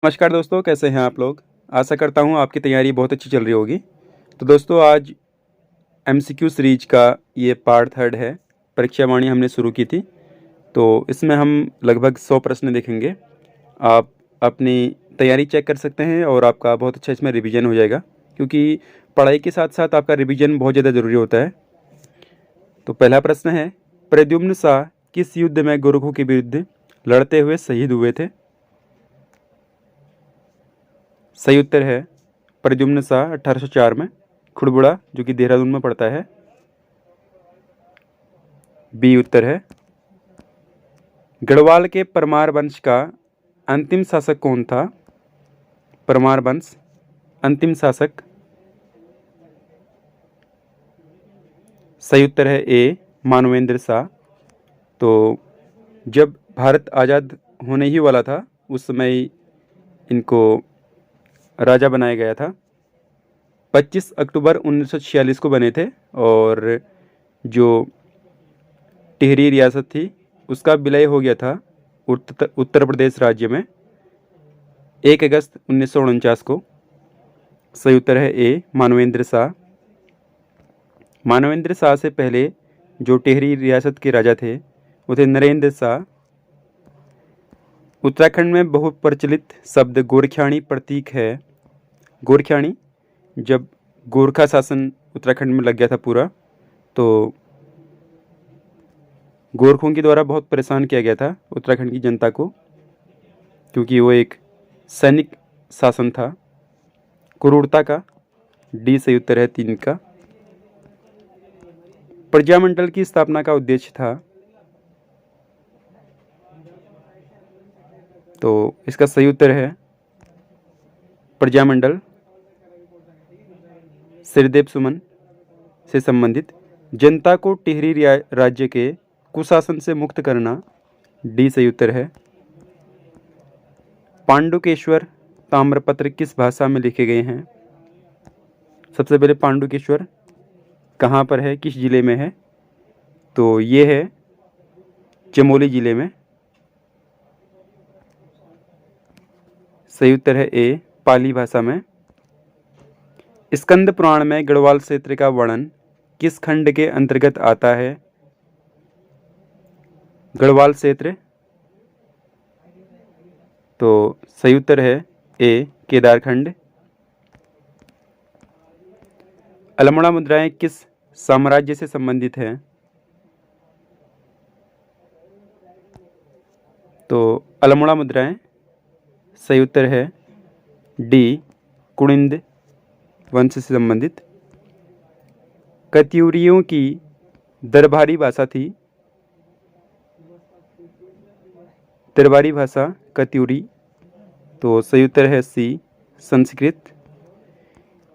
नमस्कार दोस्तों, कैसे हैं आप लोग। आशा करता हूँ आपकी तैयारी बहुत अच्छी चल रही होगी। तो दोस्तों, आज एमसीक्यू सीरीज का ये पार्ट थर्ड है। परीक्षा वाणी हमने शुरू की थी, तो इसमें हम लगभग 100 प्रश्न देखेंगे। आप अपनी तैयारी चेक कर सकते हैं और आपका बहुत अच्छा इसमें रिवीजन हो जाएगा, क्योंकि पढ़ाई के साथ साथ आपका रिवीजन बहुत ज़्यादा ज़रूरी होता है। तो पहला प्रश्न है, प्रद्युम्न शाह किस युद्ध में गोरखों के विरुद्ध लड़ते हुए शहीद हुए थे। सही उत्तर है प्रद्युम्न शाह 1804 में खुड़बुड़ा, जो कि देहरादून में पड़ता है। बी उत्तर है। गढ़वाल के परमार वंश का अंतिम शासक कौन था। परमार वंश अंतिम शासक। सही उत्तर है ए मानवेंद्र शाह। तो जब भारत आज़ाद होने ही वाला था उस समय इनको राजा बनाया गया था। 25 अक्टूबर 1946 को बने थे और जो टिहरी रियासत थी उसका विलय हो गया था उत्तर प्रदेश राज्य में 1 अगस्त 1949 को। सही उत्तर है ए मानवेंद्र शाह। मानवेंद्र शाह से पहले जो टिहरी रियासत के राजा थे वो थे नरेंद्र शाह। उत्तराखंड में बहुत प्रचलित शब्द गोरखियाणी प्रतीक है। गोरखियाणी, जब गोरखा शासन उत्तराखंड में लग गया था पूरा, तो गोरखों के द्वारा बहुत परेशान किया गया था उत्तराखंड की जनता को, क्योंकि वो एक सैनिक शासन था क्रूरता का। डी सही उत्तर है 3 का। प्रजामंडल की स्थापना का उद्देश्य था, तो इसका सही उत्तर है प्रजामंडल श्रीदेव सुमन से संबंधित जनता को टिहरी राज्य के कुशासन से मुक्त करना। डी सही उत्तर है। पांडुकेश्वर ताम्रपत्र किस भाषा में लिखे गए हैं। सबसे पहले पांडुकेश्वर कहाँ पर है, किस जिले में है, तो ये है चमोली जिले में। सही उत्तर है ए पाली भाषा में। स्कंद पुराण में गढ़वाल क्षेत्र का वर्णन किस खंड के अंतर्गत आता है। गढ़वाल क्षेत्र, तो सही उत्तर है ए केदारखंड। अल्मोड़ा मुद्राएं किस साम्राज्य से संबंधित हैं। तो अल्मोड़ा मुद्राएं सही उत्तर है डी कुणिंद वंश से संबंधित। कत्यूरियों की दरबारी भाषा थी। दरबारी भाषा कत्यूरी, तो सही उत्तर है सी संस्कृत।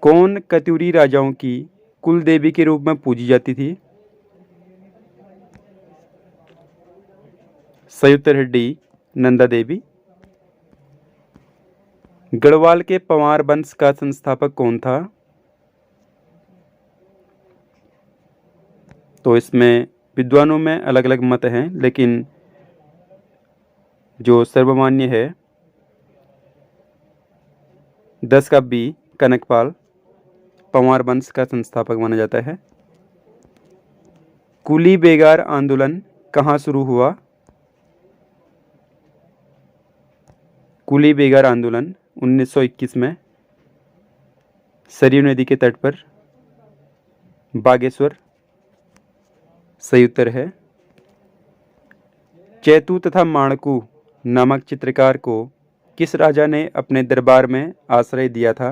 कौन कत्यूरी राजाओं की कुल देवी के रूप में पूजी जाती थी। सही उत्तर है डी नंदा देवी। गढ़वाल के पंवार वंश का संस्थापक कौन था। तो इसमें विद्वानों में अलग अलग मत हैं, लेकिन जो सर्वमान्य है 10 का बी कनकपाल पंवार वंश का संस्थापक माना जाता है। कुली बेगार आंदोलन कहाँ शुरू हुआ। कुली बेगार आंदोलन 1921 में सरयू नदी के तट पर बागेश्वर। सही उत्तर है। चैतू तथा माणकू नामक चित्रकार को किस राजा ने अपने दरबार में आश्रय दिया था।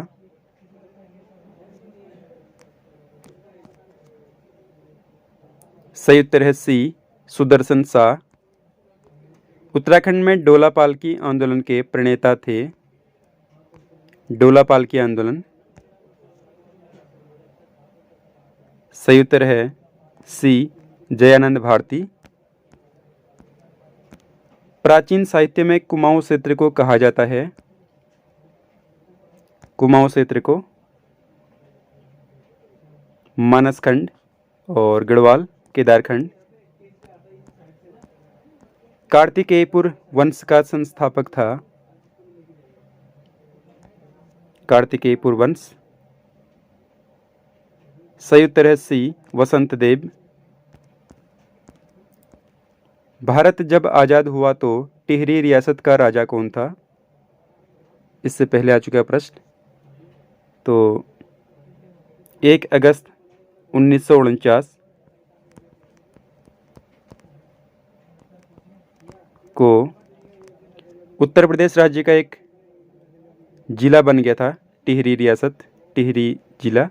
सही उत्तर है सी सुदर्शन शाह। उत्तराखंड में डोला पालकी आंदोलन के प्रणेता थे। डोला पालकी आंदोलन सही उत्तर है सी जयानंद भारती। प्राचीन साहित्य में कुमाऊं क्षेत्र को कहा जाता है। कुमाऊं क्षेत्र को मानसखंड और गढ़वाल केदारखंड। कार्तिकेयपुर वंश का संस्थापक था। कार्तिकेय पुरवंश। सही उत्तर है सी, वसंत देव। भारत जब आज़ाद हुआ तो टिहरी रियासत का राजा कौन था? इससे पहले आ चुका प्रश्न। तो 1 अगस्त 1949 को उत्तर प्रदेश राज्य का एक जिला बन गया था टिहरी रियासत, टिहरी जिला।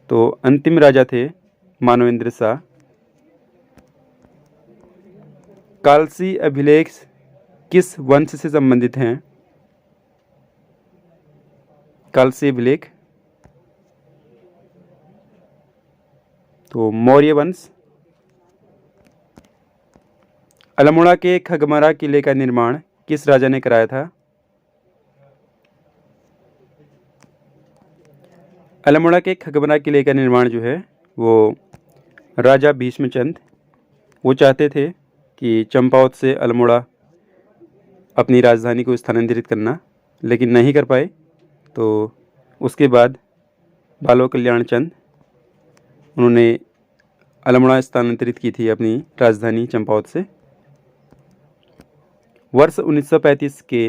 तो अंतिम राजा थे मानवेंद्र शाह। कालसी अभिलेख किस वंश से संबंधित हैं? कालसी अभिलेख तो मौर्य वंश। अल्मोड़ा के खगमरा किले का निर्माण किस राजा ने कराया था? अल्मोड़ा के खगमरा किले का निर्माण जो है वो राजा भीष्मचंद, वो चाहते थे कि चंपावत से अल्मोड़ा अपनी राजधानी को स्थानांतरित करना, लेकिन नहीं कर पाए। तो उसके बाद बालो कल्याण चंद, उन्होंने अल्मोड़ा स्थानांतरित की थी अपनी राजधानी चंपावत से। वर्ष 1935 के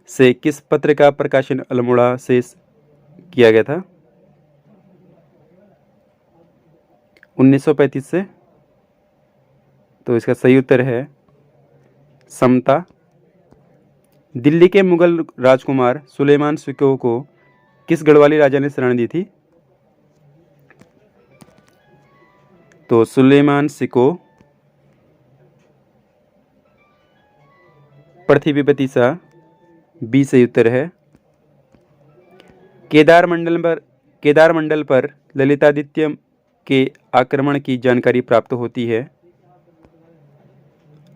से किस पत्र का प्रकाशन अल्मोड़ा से किया गया था? 1935 से, तो इसका सही उत्तर है समता। दिल्ली के मुगल राजकुमार सुलेमान सिको को किस गढ़वाली राजा ने शरण दी थी? तो सुलेमान सिको पृथ्वीपति शाह, बी सही उत्तर है। केदार मंडल पर ललितादित्य के आक्रमण की जानकारी प्राप्त होती है।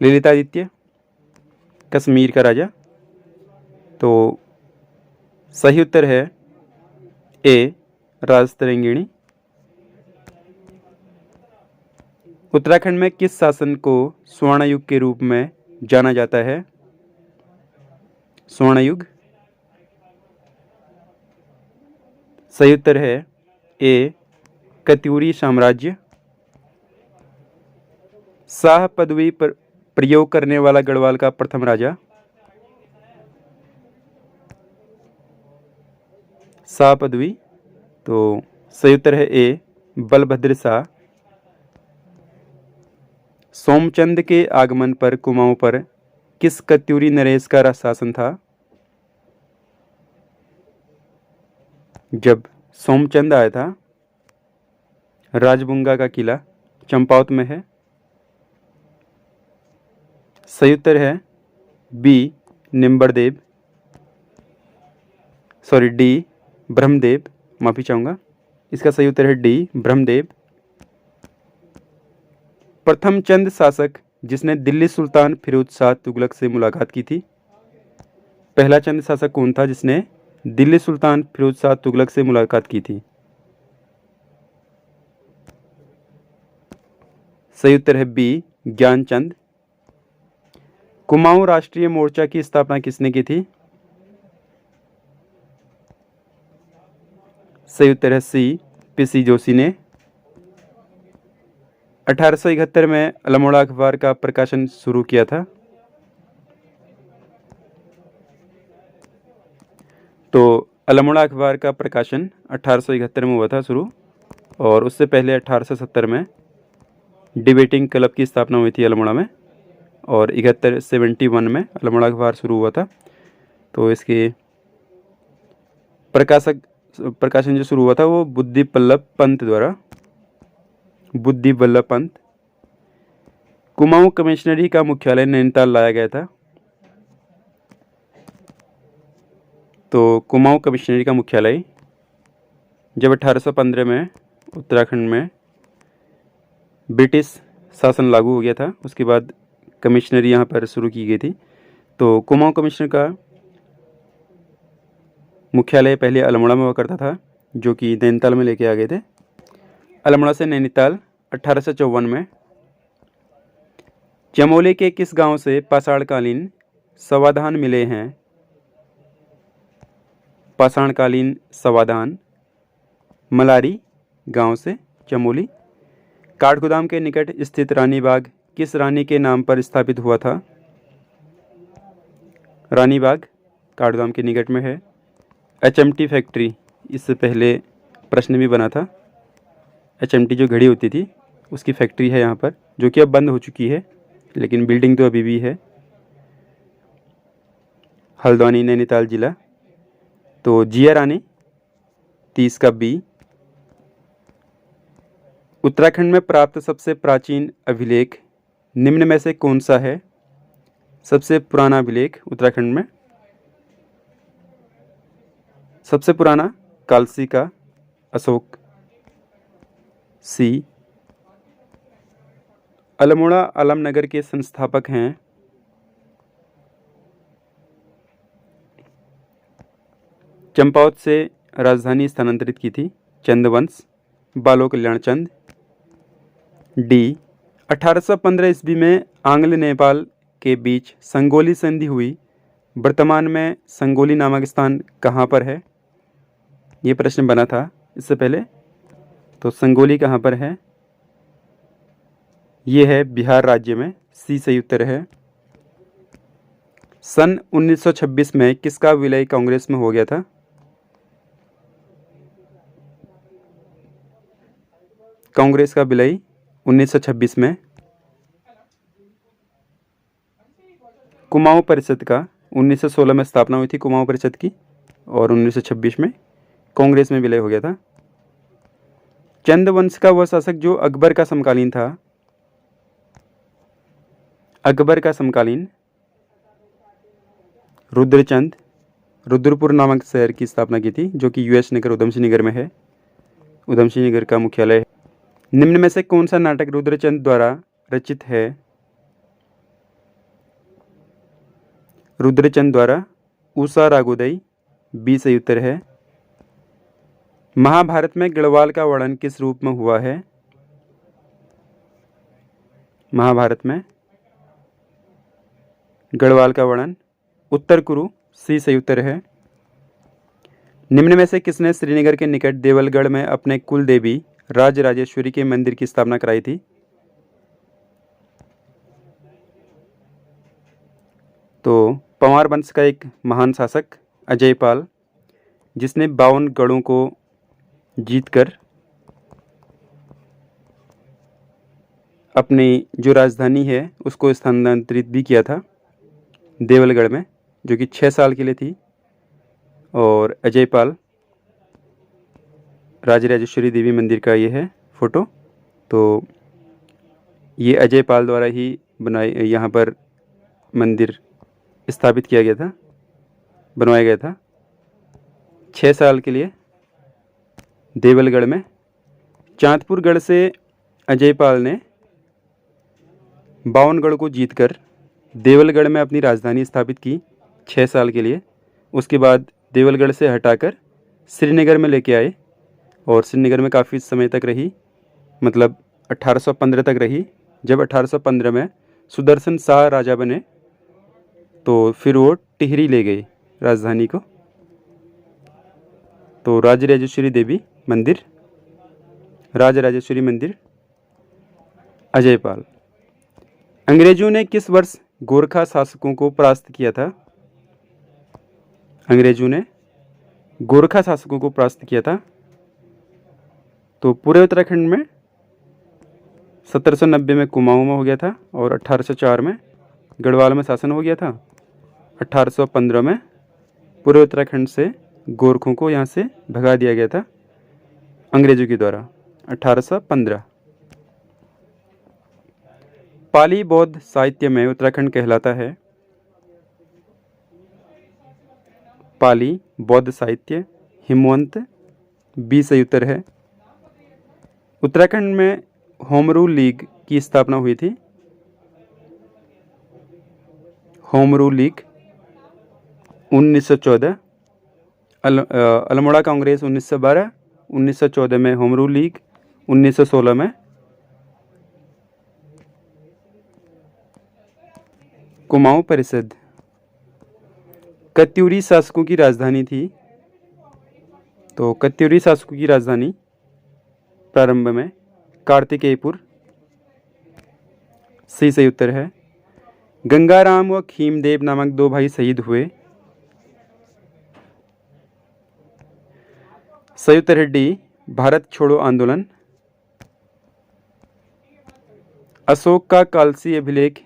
ललितादित्य कश्मीर का राजा। तो सही उत्तर है ए, राजतरंगिणी। उत्तराखंड में किस शासन को स्वर्ण युग के रूप में जाना जाता है? स्वर्ण युग। सही उत्तर है ए, कत्यूरी साम्राज्य। शाह पदवी पर प्रयोग करने वाला गढ़वाल का प्रथम राजा? शाह पदवी, तो सही उत्तर है ए, बलभद्र शाह। सोमचंद के आगमन पर कुमाऊं पर किस कत्यूरी नरेश का शासन था? जब सोमचंद आया था, राजबुंगा का किला चंपावत में है। सही उत्तर है बी, निम्बरदेव, सॉरी डी, ब्रह्मदेव, माफी चाहूंगा। इसका सही उत्तर है डी, ब्रह्मदेव। प्रथम चंद शासक जिसने दिल्ली सुल्तान फिरोज शाह तुगलक से मुलाकात की थी? पहला चंद शासक कौन था जिसने दिल्ली सुल्तान फिरोज शाह तुगलक से मुलाकात की थी? सही उत्तर है बी, ज्ञानचंद। कुमाऊं राष्ट्रीय मोर्चा की स्थापना किसने की थी? सही उत्तर है सी, पीसी जोशी ने। 1871 में अल्मोड़ा अखबार का प्रकाशन शुरू किया था। तो अल्मोड़ा अखबार का प्रकाशन 1871 में हुआ था शुरू, और उससे पहले 1870 में डिबेटिंग क्लब की स्थापना हुई थी अल्मोड़ा में, और 71 में अल्मोड़ा अखबार शुरू हुआ था। तो इसके प्रकाशन जो शुरू हुआ था वो बुद्धि वल्लभ पंत द्वारा, बुद्धि वल्लभ पंत। कुमाऊं कमिश्नरी का मुख्यालय नैनीताल लाया गया था। तो कुमाऊं कमिश्नरी का मुख्यालय जब 1815 में उत्तराखंड में ब्रिटिश शासन लागू हो गया था, उसके बाद कमिश्नरी यहाँ पर शुरू की गई थी। तो कुमाऊं कमिश्नर का मुख्यालय पहले अल्मोड़ा में हुआ करता था, जो कि नैनीताल में लेके आ गए थे। अल्मोड़ा से नैनीताल 1854 में। चमोली के किस गांव से पाषाणकालीन समाधान मिले हैं? पाषाणकालीन समाधान, मलारी गांव से चमोली। काठगोदाम के निकट स्थित रानी बाग किस रानी के नाम पर स्थापित हुआ था? रानी बाग काठगोदाम के निकट में है। एचएमटी फैक्ट्री, इससे पहले प्रश्न भी बना था। एचएमटी जो घड़ी होती थी उसकी फैक्ट्री है यहाँ पर, जो कि अब बंद हो चुकी है, लेकिन बिल्डिंग तो अभी भी है। हल्द्वानी नैनीताल जिला। तो जिया रानी 30 का बी। उत्तराखंड में प्राप्त सबसे प्राचीन अभिलेख निम्न में से कौन सा है? सबसे पुराना अभिलेख उत्तराखंड में, सबसे पुराना कालसी का अशोक, सी। अल्मोड़ा आलमनगर के संस्थापक हैं? चंपावत से राजधानी स्थानांतरित की थी चंदवंश, बालो कल्याण चंद। डी। 1815 ईस्वी में आंग्ल नेपाल के बीच संगोली संधि हुई। वर्तमान में संगोली नामक स्थान कहाँ पर है? ये प्रश्न बना था इससे पहले। तो संगोली कहाँ पर है? ये है बिहार राज्य में, सी सही उत्तर है। सन 1926 में किसका विलय कांग्रेस में हो गया था? कांग्रेस का विलय 1926 में कुमाऊं परिषद का 1916 में स्थापना हुई थी कुमाऊं परिषद की, और 1926 में कांग्रेस में विलय हो गया था। चंद वंश का वह शासक जो अकबर का समकालीन था, अकबर का समकालीन, रुद्रचंद, रुद्रपुर नामक शहर की स्थापना की थी, जो कि यूएस नगर उधमसिंह नगर में है। उधमसिंह नगर का मुख्यालय है। निम्न में से कौन सा नाटक रुद्रचंद द्वारा रचित है? रुद्रचंद द्वारा उषा रागोदय, बी सही उत्तर है। महाभारत में गढ़वाल का वर्णन किस रूप में हुआ है? महाभारत में गढ़वाल का वर्णन उत्तर कुरु, सी सही उत्तर है। निम्न में से किसने श्रीनगर के निकट देवलगढ़ में अपने कुल देवी राजराजेश्वरी के मंदिर की स्थापना कराई थी? तो पंवार वंश का एक महान शासक अजयपाल, जिसने 52 गढ़ों को जीतकर अपनी जो राजधानी है उसको स्थानांतरित भी किया था देवलगढ़ में, जो कि 6 साल के लिए थी। और अजयपाल, राजराजेश्वरी देवी मंदिर का ये है फोटो। तो ये अजयपाल द्वारा ही बनाए यहाँ पर मंदिर स्थापित किया गया था, बनवाया गया था 6 साल के लिए देवलगढ़ में। चांदपुर गढ़ से अजयपाल ने 52 गढ़ को जीतकर देवलगढ़ में अपनी राजधानी स्थापित की 6 साल के लिए। उसके बाद देवलगढ़ से हटाकर श्रीनगर में लेके आए, और श्रीनगर में काफ़ी समय तक रही, मतलब 1815 तक रही। जब 1815 में सुदर्शन शाह राजा बने तो फिर वो टिहरी ले गए राजधानी को। तो राजराजेश्वरी देवी मंदिर, राजराजेश्वरी मंदिर, अजयपाल। अंग्रेजों ने किस वर्ष गोरखा शासकों को परास्त किया था? अंग्रेजों ने गोरखा शासकों को परास्त किया था। तो पूरे उत्तराखंड में 1790 में कुमाऊं में हो गया था, और 1804 में गढ़वाल में शासन हो गया था। 1815 में पूरे उत्तराखंड से गोरखों को यहाँ से भगा दिया गया था अंग्रेजों के द्वारा 1815। पाली बौद्ध साहित्य में उत्तराखंड कहलाता है? पाली बौद्ध साहित्य हिमवंत, बी सही उत्तर है। उत्तराखंड में होम रूल लीग की स्थापना हुई थी? Home rule league 1914, Almora Congress 1912, 1914 में होम रूल लीग, 1916 में कुमाऊं परिषद। कत्यूरी शासकों की राजधानी थी? तो कत्यूरी शासकों की राजधानी प्रारंभ में कार्तिकेयपुर सही उत्तर है। गंगाराम व खीमदेव नामक दो भाई शहीद हुए। सही उत्तर है डी, भारत छोड़ो आंदोलन। अशोक का कालसी अभिलेख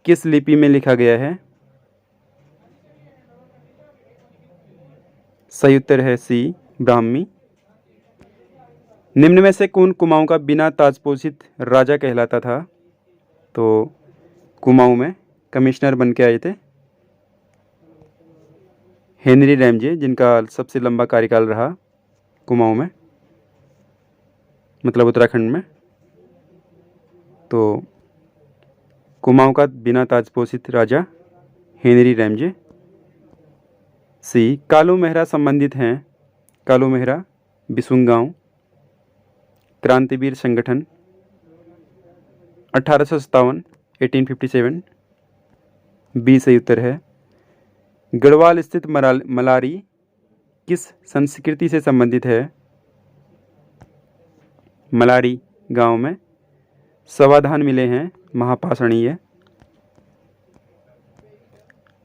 किस लिपि में लिखा गया है? सही उत्तर है सी, ब्राह्मी। निम्न में से कौन कुमाऊं का बिना ताजपोशित राजा कहलाता था? तो कुमाऊं में कमिश्नर बन के आए थे हेनरी रैमजे, जिनका सबसे लंबा कार्यकाल रहा कुमाऊं में, मतलब उत्तराखंड में। तो कुमाऊं का बिना ताजपोशित राजा हेनरी रैमजे। सी, कालू मेहरा संबंधित हैं। कालू मेहरा बिसुंगांव क्रांतिवीर संगठन 1857 1857। बी सही उत्तर है। गढ़वाल स्थित मलारी किस संस्कृति से संबंधित है? मलारी गांव में समाधान मिले हैं महापाषाणीय।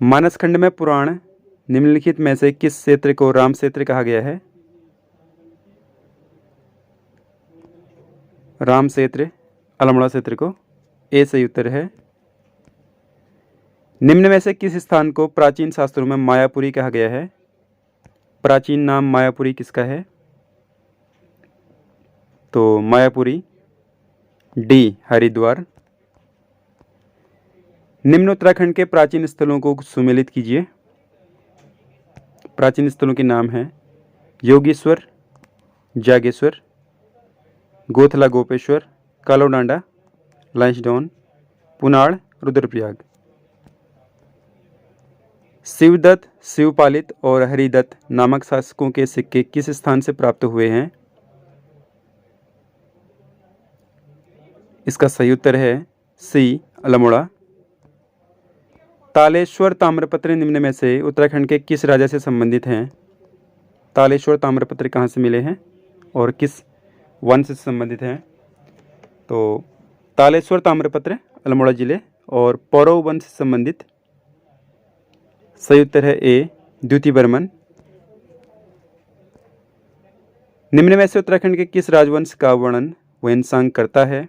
मानसखंड में पुराण निम्नलिखित में से किस क्षेत्र को राम क्षेत्र कहा गया है? राम क्षेत्र अल्मोड़ा क्षेत्र को। ए सही उत्तर है। निम्न में से किस स्थान को प्राचीन शास्त्रों में मायापुरी कहा गया है? प्राचीन नाम मायापुरी किसका है? तो मायापुरी डी, हरिद्वार। निम्न उत्तराखंड के प्राचीन स्थलों को सुमेलित कीजिए। प्राचीन स्थलों के नाम हैं योगेश्वर, जागेश्वर, गोथला गोपेश्वर, कालोडांडा, लांसडौन, पुनाड़, रुद्रप्रयाग। शिवदत्त, शिवपालित और हरिदत्त नामक शासकों के सिक्के किस स्थान से प्राप्त हुए हैं? इसका सही उत्तर है सी, अल्मोड़ा। तालेश्वर ताम्रपत्र निम्न में से उत्तराखंड के किस राजा से संबंधित हैं? तालेश्वर ताम्रपत्र कहाँ से मिले हैं और किस वंश से संबंधित हैं? तो तालेश्वर ताम्रपत्र अल्मोड़ा जिले और पौरव वंश से संबंधित। सही उत्तर है ए, द्युति बर्मन। निम्न में से उत्तराखंड के किस राजवंश का वर्णन वेनसांग करता है?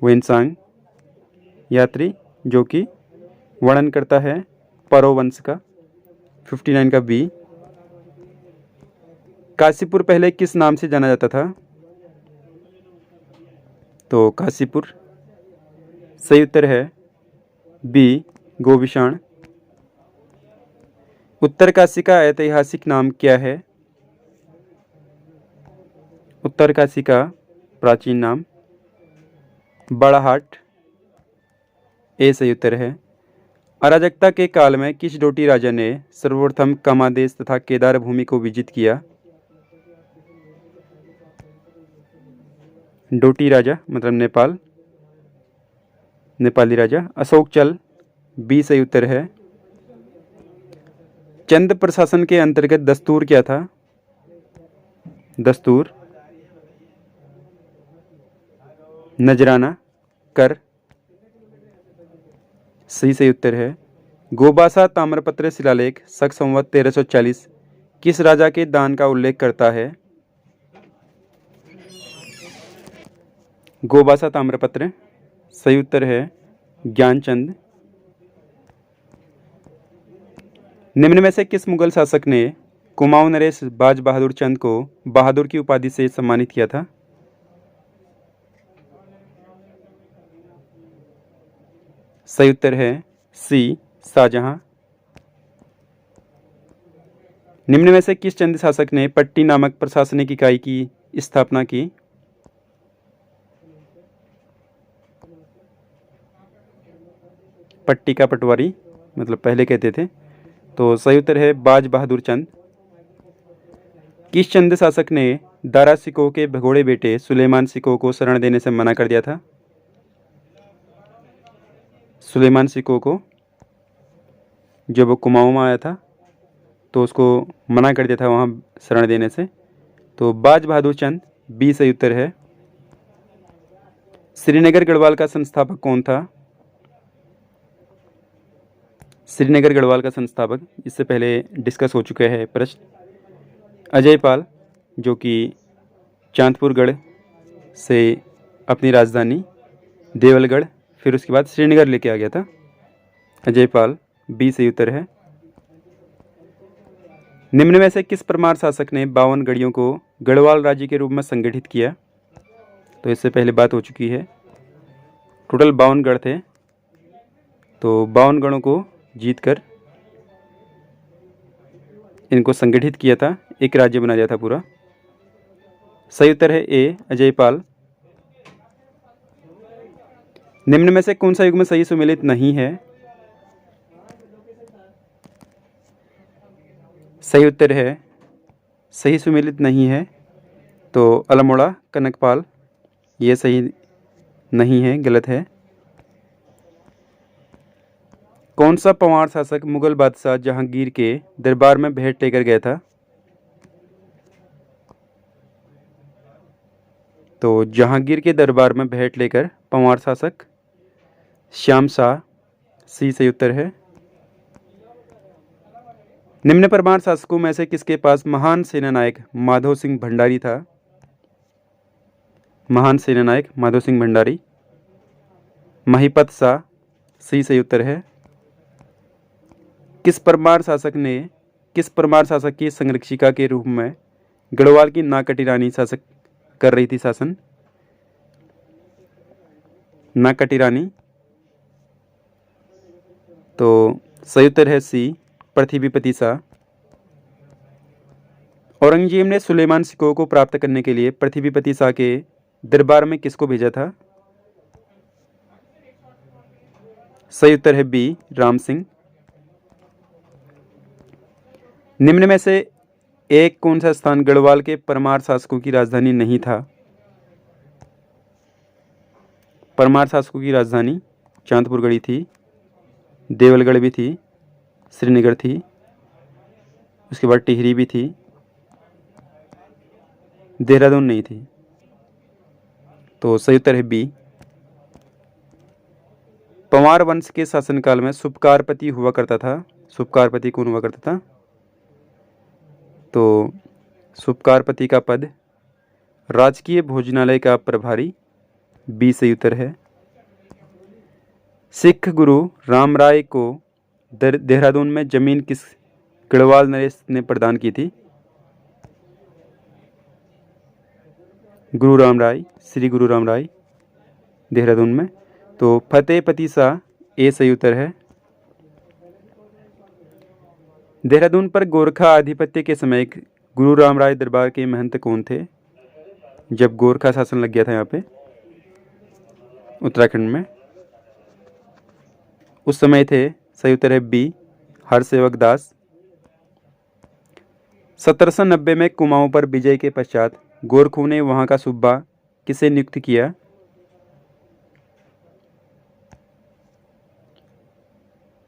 वेनसांग यात्री जो कि वर्णन करता है पौरव वंश का। 59 का बी। काशीपुर पहले किस नाम से जाना जाता था? तो काशीपुर। सही उत्तर है बी, गोविशाण। उत्तरकाशी का ऐतिहासिक नाम क्या है? उत्तरकाशी का प्राचीन नाम बड़ाहाट। ए सही उत्तर है। अराजकता के काल में किस डोटी राजा ने सर्वप्रथम कामादेश तथा केदार भूमि को विजित किया? डोटी राजा मतलब नेपाल, नेपाली राजा अशोकचल। बी सही उत्तर है। चंद प्रशासन के अंतर्गत दस्तूर क्या था? दस्तूर नजराना कर। सही उत्तर है। गोबासा ताम्रपत्र शिलालेख शक संवत 1340 किस राजा के दान का उल्लेख करता है? गोबासा ताम्रपत्र। सही उत्तर है ज्ञानचंद। निम्न में से किस मुगल शासक ने कुमाऊं नरेश बाज बहादुर चंद को बहादुर की उपाधि से सम्मानित किया था? सही उत्तर है सी, शाहजहां। निम्न में से किस चंद शासक ने पट्टी नामक प्रशासनिक इकाई की स्थापना की? पट्टी का पटवारी मतलब पहले कहते थे। तो सही उत्तर है बाज बहादुर चंद। किस चंद शासक ने दारा सिकोह के भगोड़े बेटे सुलेमान सिकोह को शरण देने से मना कर दिया था? सुलेमान सिकोह को जब वो कुमाऊं में आया था तो उसको मना कर दिया था वहाँ शरण देने से। तो बाज बहादुर चंद बी सही उत्तर है। श्रीनगर गढ़वाल का संस्थापक कौन था? श्रीनगर गढ़वाल का संस्थापक इससे पहले डिस्कस हो चुका है प्रश्न, अजय पाल, जो कि चांदपुरगढ़ से अपनी राजधानी देवलगढ़ फिर उसके बाद श्रीनगर लेके आ गया था। अजय पाल बी सही उत्तर है। निम्न में से किस परमार शासक ने 52 गढ़ियों को गढ़वाल राज्य के रूप में संगठित किया? तो इससे पहले बात हो चुकी है। टोटल 52 गढ़ थे, तो 52 गढ़ों को जीतकर इनको संगठित किया था, एक राज्य बना दिया था पूरा। सही उत्तर है ए, अजय पाल। निम्न में से कौन सा युग्म सही सुमेलित नहीं है? सही उत्तर है सही सुमेलित नहीं है तो अल्मोड़ा कनकपाल, ये सही नहीं है, गलत है। कौन सा पंवार शासक मुगल बादशाह जहांगीर के दरबार में भेंट लेकर गया था? तो जहांगीर के दरबार में भेंट लेकर पंवार शासक श्याम शाह, सी सही उत्तर है। निम्न परमार शासकों में से किसके पास महान सेनानायक माधव सिंह भंडारी था? महान सेनानायक माधव सिंह भंडारी। महिपत शाह, सी सही उत्तर है। किस परमार शासक की संरक्षिका के रूप में गढ़वाल की नाकटी रानी शासक कर रही थी शासन? नाकटी रानी, तो सही उत्तर है सी, पृथ्वीपति शाह। औरंगजेब ने सुलेमान सिकोह को प्राप्त करने के लिए पृथ्वीपति शाह के दरबार में किसको भेजा था? सही उत्तर है बी, राम सिंह। निम्न में से एक कौन सा स्थान गढ़वाल के परमार शासकों की राजधानी नहीं था? परमार शासकों की राजधानी चांदपुरगढ़ी थी, देवलगढ़ भी थी, श्रीनगर थी, उसके बाद टिहरी भी थी, देहरादून नहीं थी। तो सही उत्तर है बी। पंवार वंश के शासनकाल में सुपकारपति हुआ करता था। सुपकारपति कौन हुआ करता था? तो सुपकारपति का पद राजकीय भोजनालय का प्रभारी, बी सही उत्तर है। सिख गुरु रामराय को देहरादून में जमीन किस गढ़वाल नरेश ने प्रदान की थी? गुरु रामराय, श्री गुरु रामराय, देहरादून में। तो फतेहपति शाह, ए सही उत्तर है। देहरादून पर गोरखा आधिपत्य के समय गुरु रामराय दरबार के महंत कौन थे जब गोरखा शासन लग गया था यहाँ पे उत्तराखंड में? उस समय थे, सही उत्तर है बी, हरसेवक दास। 1790 में कुमाऊं पर विजय के पश्चात गोरखों ने वहां का सूबा किसे नियुक्त किया?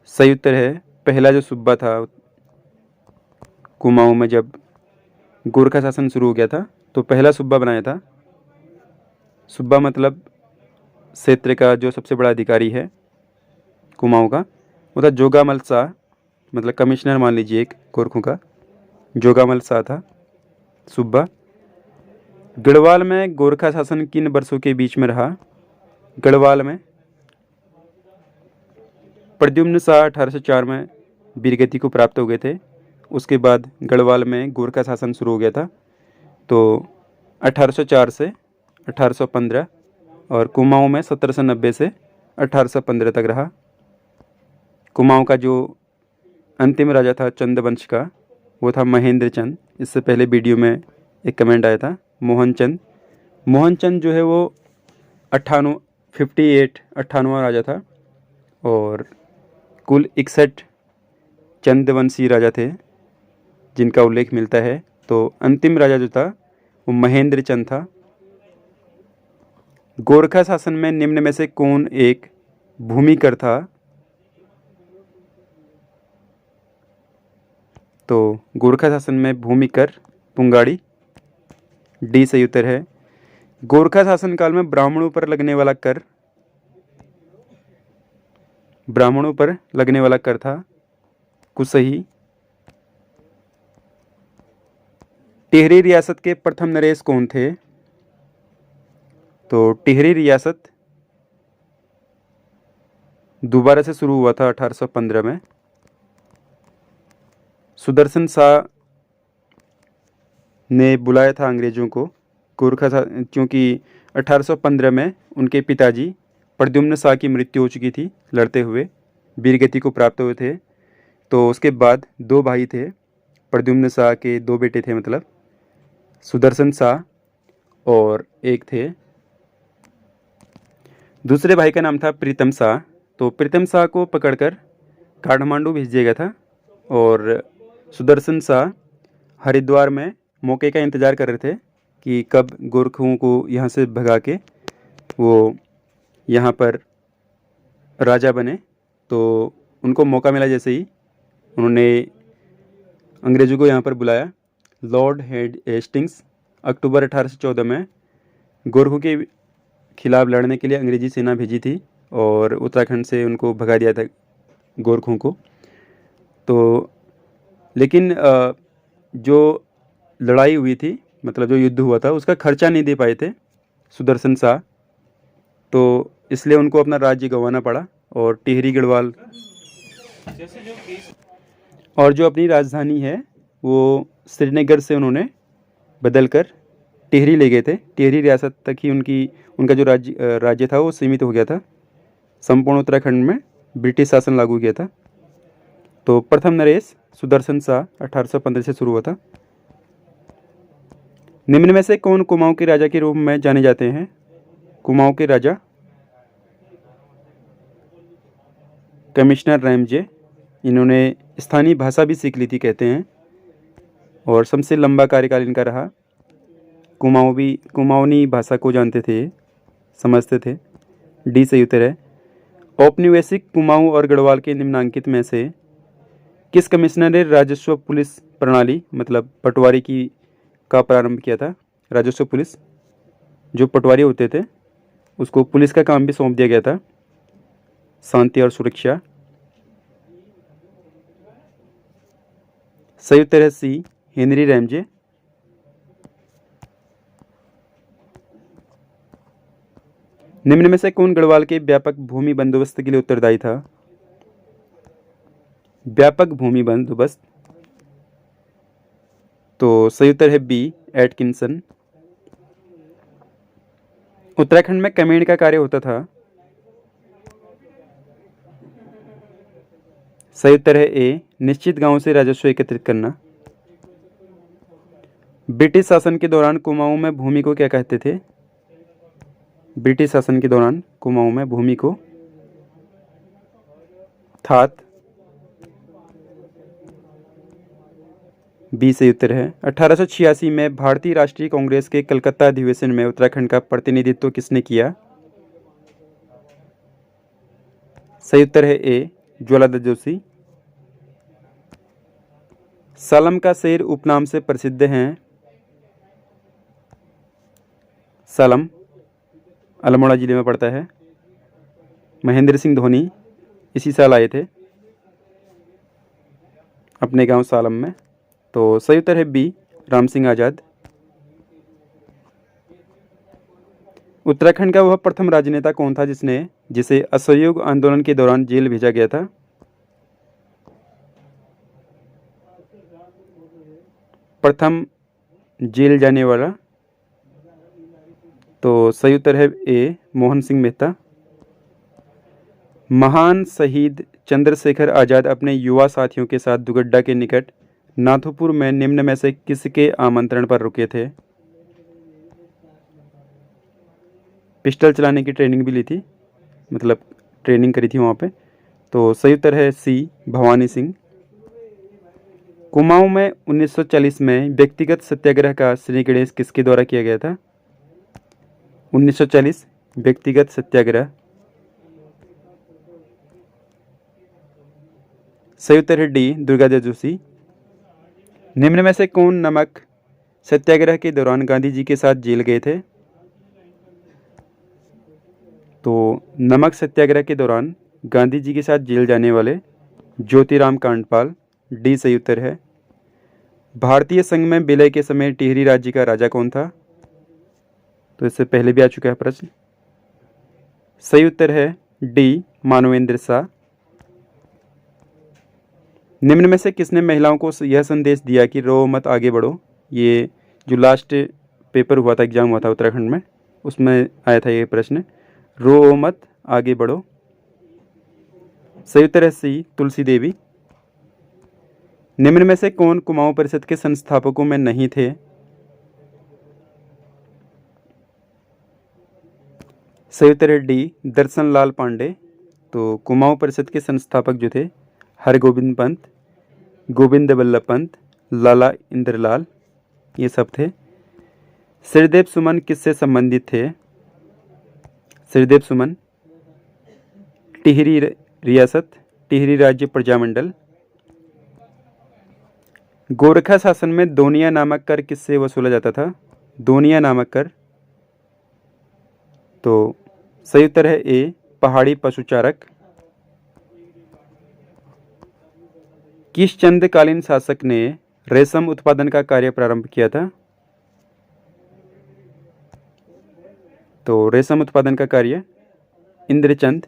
सही उत्तर है पहला जो सूबा था कुमाऊं में, जब गोरखा शासन शुरू हो गया था तो पहला सूबा बनाया था। सूबा मतलब क्षेत्र का जो सबसे बड़ा अधिकारी है कुमाऊं का, वो था जोगामल शाह, मतलब कमिश्नर मान लीजिए एक गोरखों का, जोगामल शाह था सूबा। गढ़वाल में गोरखा शासन किन वर्षों के बीच में रहा? गढ़वाल में प्रद्युम्न शाह 1804 में वीरगति को प्राप्त हो गए थे। उसके बाद गढ़वाल में गोरखा शासन शुरू हो गया था, तो 1804 से 1815, और कुमाऊं में 1790 से 1815 तक रहा। कुमाऊं का जो अंतिम राजा था चंद वंश का, वो था महेंद्र चंद। इससे पहले वीडियो में एक कमेंट आया था मोहन चंद। मोहन चंद जो है वो 58वां राजा था, और कुल 61 चंदवंशी राजा थे जिनका उल्लेख मिलता है। तो अंतिम राजा जो था वो महेंद्र चंद था। गोरखा शासन में निम्न में से कौन एक भूमिकर था? तो गोरखा शासन में भूमि कर पुंगाड़ी, डी सही उत्तर है। गोरखा शासन काल में ब्राह्मणों पर लगने वाला कर, ब्राह्मणों पर लगने वाला कर था कुसही। टिहरी रियासत के प्रथम नरेश कौन थे? तो टिहरी रियासत दोबारा से शुरू हुआ था 1815 में। सुदर्शन शाह ने बुलाया था अंग्रेजों को गोरखा, क्योंकि 1815 में उनके पिताजी प्रद्युम्न शाह की मृत्यु हो चुकी थी लड़ते हुए, वीरगति को प्राप्त हुए थे। तो उसके बाद दो भाई थे, प्रद्युम्न शाह के दो बेटे थे, मतलब सुदर्शन शाह और एक थे, दूसरे भाई का नाम था प्रीतम शाह। तो प्रीतम शाह को पकड़कर काठमांडू भेज दिया गया था और सुदर्शन शाह हरिद्वार में मौके का इंतज़ार कर रहे थे कि कब गोरखों को यहाँ से भगा के वो यहाँ पर राजा बने। तो उनको मौका मिला, जैसे ही उन्होंने अंग्रेज़ों को यहाँ पर बुलाया। लॉर्ड हेस्टिंग्स अक्टूबर 1814 में गोरखों के खिलाफ लड़ने के लिए अंग्रेजी सेना भेजी थी और उत्तराखंड से उनको भगा दिया था गोरखों को। तो लेकिन जो लड़ाई हुई थी, मतलब जो युद्ध हुआ था, उसका खर्चा नहीं दे पाए थे सुदर्शन शाह, तो इसलिए उनको अपना राज्य गंवाना पड़ा और टिहरी गढ़वाल और जो अपनी राजधानी है वो श्रीनगर से उन्होंने बदलकर टिहरी ले गए थे। टिहरी रियासत तक ही उनका जो राज्य था वो सीमित हो गया था। संपूर्ण उत्तराखंड में ब्रिटिश शासन लागू किया था। तो प्रथम नरेश सुदर्शन शाह 1815 से शुरू हुआ था। निम्न में से कौन कुमाऊं के राजा के रूप में जाने जाते हैं? कुमाऊं के राजा कमिश्नर रैमजे, इन्होंने स्थानीय भाषा भी सीख ली थी कहते हैं और सबसे लंबा कार्यकाल इनका रहा। कुमाऊनी भाषा को जानते थे, समझते थे, डी सही उत्तर है। औपनिवेशिक कुमाऊं और गढ़वाल के निम्नांकित में से किस कमिश्नर ने राजस्व पुलिस प्रणाली, मतलब पटवारी का प्रारंभ किया था? राजस्व पुलिस, जो पटवारी होते थे उसको पुलिस का काम भी सौंप दिया गया था, शांति और सुरक्षा। सही उत्तर है सी, हेनरी रैमजे। निम्न में से कौन गढ़वाल के व्यापक भूमि बंदोबस्त के लिए उत्तरदायी था? व्यापक भूमि बंदोबस्त, तो सही उत्तर है बी, एटकिंसन। उत्तराखंड में कमेड़ का कार्य होता था। सही उत्तर है ए, निश्चित गांवों से राजस्व एकत्रित करना। ब्रिटिश शासन के दौरान कुमाऊं में भूमि को क्या कहते थे? ब्रिटिश शासन के दौरान कुमाऊं में भूमि को थात, बी सही उत्तर है। 1886 में भारतीय राष्ट्रीय कांग्रेस के कलकत्ता अधिवेशन में उत्तराखंड का प्रतिनिधित्व किसने किया? सही उत्तर है ए, ज्वालादत्त जोशी। सालम का शेर उपनाम से प्रसिद्ध हैं? सालम अल्मोड़ा जिले में पड़ता है। महेंद्र सिंह धोनी इसी साल आए थे अपने गांव सालम में। तो सही उत्तर है बी, राम सिंह आज़ाद। उत्तराखंड का वह प्रथम राजनेता कौन था जिसे असहयोग आंदोलन के दौरान जेल भेजा गया था? प्रथम जेल जाने वाला, तो सही उत्तर है ए, मोहन सिंह मेहता। महान शहीद चंद्रशेखर आज़ाद अपने युवा साथियों के साथ दुगड्डा के निकट नाथुपुर में निम्न में से किसके आमंत्रण पर रुके थे? पिस्टल चलाने की ट्रेनिंग भी ली थी, मतलब ट्रेनिंग करी थी वहाँ पे। तो सही उत्तर है सी, भवानी सिंह। कुमाऊं में 1940 में व्यक्तिगत सत्याग्रह का श्री गणेश किसके द्वारा किया गया था? 1940 व्यक्तिगत सत्याग्रह, सही उत्तर है डी, दुर्गादास जोशी। निम्न में से कौन नमक सत्याग्रह के दौरान गांधी जी के साथ जेल गए थे? तो नमक सत्याग्रह के दौरान गांधी जी के साथ जेल जाने वाले ज्योतिराम कांडपाल, डी सही उत्तर है। भारतीय संघ में विलय के समय टिहरी राज्य का राजा कौन था? तो इससे पहले भी आ चुका है प्रश्न। सही उत्तर है डी मानवेंद्र शाह। निम्न में से किसने महिलाओं को यह संदेश दिया कि रो मत आगे बढ़ो? ये जो लास्ट पेपर हुआ था, एग्जाम हुआ था उत्तराखंड में, उसमें आया था ये प्रश्न, रो मत आगे बढ़ो। सही उत्तर है सी तुलसी देवी। निम्न में से कौन कुमाऊं परिषद के संस्थापकों में नहीं थे? सही उत्तर है डी दर्शन लाल पांडे। तो कुमाऊं परिषद के संस्थापक जो थे हरगोविंद पंत, गोविंद बल्लभ पंत, लाला इंद्रलाल, ये सब थे। श्रीदेव सुमन किससे संबंधित थे? श्रीदेव सुमन टिहरी रियासत, टिहरी राज्य प्रजामंडल। गोरखा शासन में दोनिया नामक कर किससे वसूला जाता था? दोनिया नामक कर। तो सही उत्तर है ए पहाड़ी पशुचारक। किस चंद्रकालीन शासक ने रेशम उत्पादन का कार्य प्रारंभ किया था? तो रेशम उत्पादन का कार्य इंद्रचंद।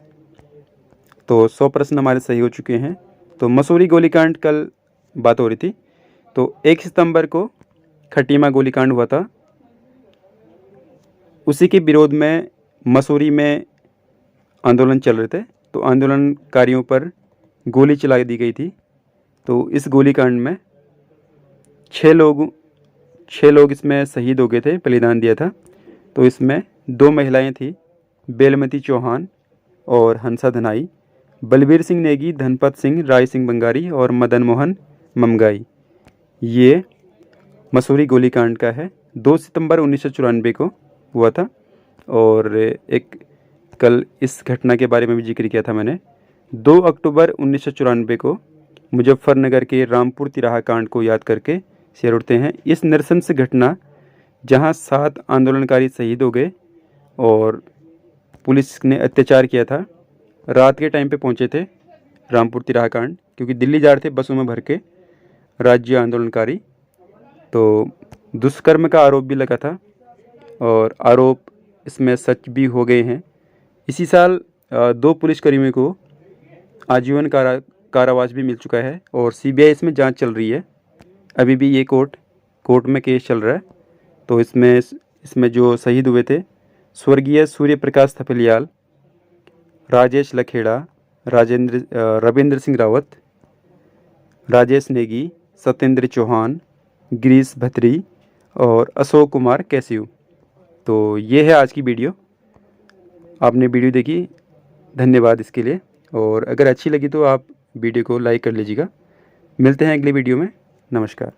तो 100 प्रश्न हमारे सही हो चुके हैं। तो मसूरी गोलीकांड कल बात हो रही थी, तो 1 सितंबर को खटीमा गोलीकांड हुआ था। उसी के विरोध में मसूरी में आंदोलन चल रहे थे, तो आंदोलनकारियों पर गोली चला दी गई थी। तो इस गोलीकांड में 6 लोग इसमें शहीद हो गए थे, बलिदान दिया था। तो इसमें 2 महिलाएं थी, बेलमती चौहान और हंसा धनाई, बलबीर सिंह नेगी, धनपत सिंह, राय सिंह बंगारी और मदन मोहन ममगाई। ये मसूरी गोलीकांड का है, 2 सितंबर 1994 को हुआ था। और एक कल इस घटना के बारे में भी जिक्र किया था मैंने, 2 अक्टूबर 1994 को मुजफ्फरनगर के रामपुर तिराहा कांड को याद करके शेर उठते हैं। इस नृशंस घटना जहां 7 आंदोलनकारी शहीद हो गए और पुलिस ने अत्याचार किया था, रात के टाइम पे पहुंचे थे रामपुर तिराहा कांड, क्योंकि दिल्ली जा रहे थे बसों में भर के राज्य आंदोलनकारी। तो दुष्कर्म का आरोप भी लगा था और आरोप इसमें सच भी हो गए हैं। इसी साल 2 पुलिसकर्मियों को आजीवन कारावास भी मिल चुका है और सीबीआई इसमें जांच चल रही है। अभी भी ये कोर्ट में केस चल रहा है। तो इसमें जो शहीद हुए थे, स्वर्गीय सूर्य प्रकाश थपलियाल, राजेश लखेड़ा, रविंद्र सिंह रावत, राजेश नेगी, सत्येंद्र चौहान, गिरीश भत्री और अशोक कुमार कैसियू। तो ये है आज की वीडियो। आपने वीडियो देखी, धन्यवाद इसके लिए। और अगर अच्छी लगी तो आप वीडियो को लाइक कर लीजिएगा। मिलते हैं अगले वीडियो में। नमस्कार।